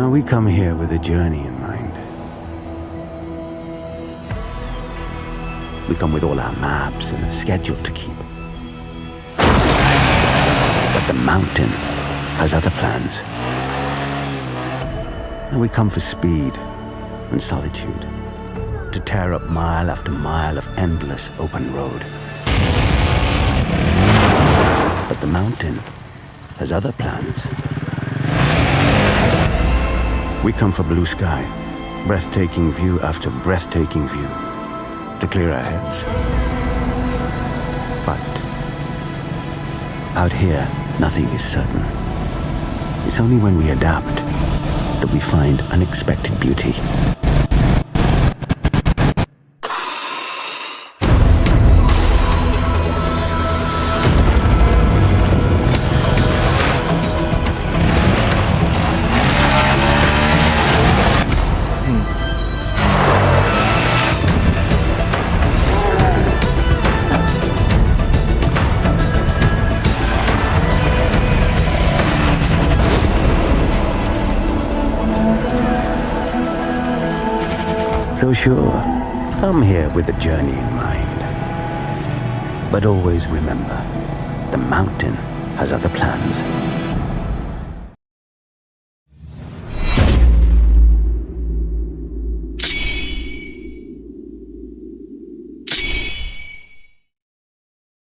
We come here with a journey in mind. We come with all our maps and a schedule to keep. But the mountain has other plans. And we come for speed and solitude, to tear up mile after mile of endless open road. But the mountain has other plans. We come for blue sky, breathtaking view after breathtaking view, to clear our heads. But out here, nothing is certain. It's only when we adapt that we find unexpected beauty. So sure, come here with a journey in mind. But always remember, the mountain has other plans.